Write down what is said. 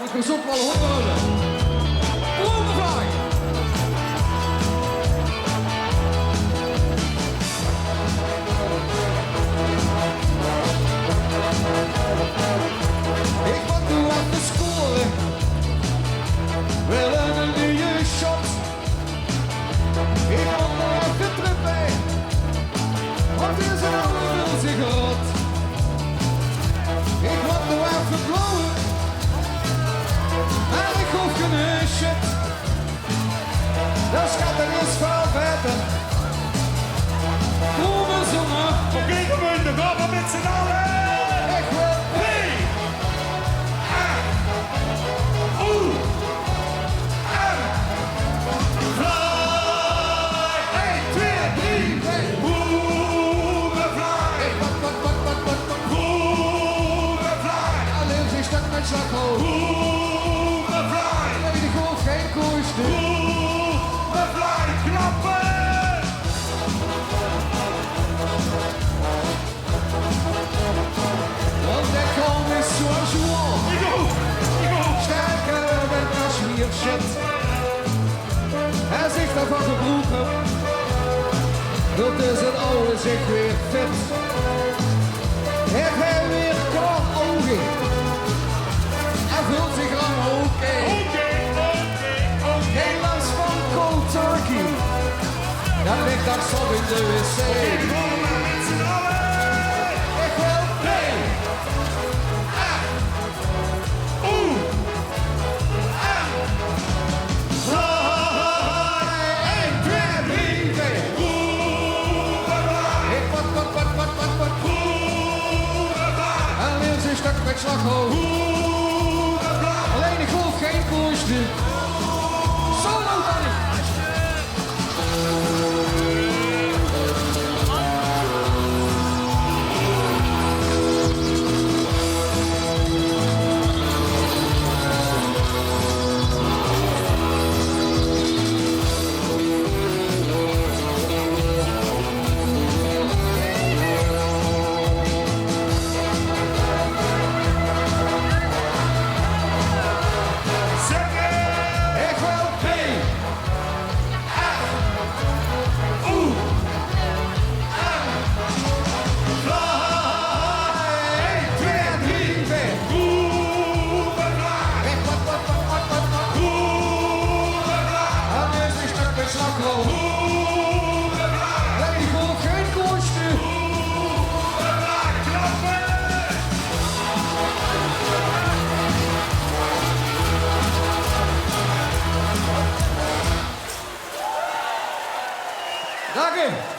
Dat gezond wel honderden. Bloemenvlaai. Ik moet nu aan de scoren. Willen een nieuwe shot. Ik moet nog even terug bij. Want hier zijn alle wil zich rot. Ik moet nog even blowen. En ik hoef geen shit. Dat gaat er eens veel verder. Bloemen zongen. Oké, gemeente, gaan we met z'n allen. Ik wil Hey! nee, die golf geen koers. Want dat kan is zoals je wil. Sterker dan Kashmir shit. Hij zich daarvan gebroken. Dat is het oude zich weer fit. Heeft hij weer kort ogen. Hij vult zich aan oké. Geen last van cold turkey. Dat ligt daar zo in de wc. Ik wil play. 1, 2, 3, 4. Ik wat. En weer zijn stuk met slagroom. Alleen ik hoef geen koersje. Solo dan. Nee, ik wil geen koersje. Dank u.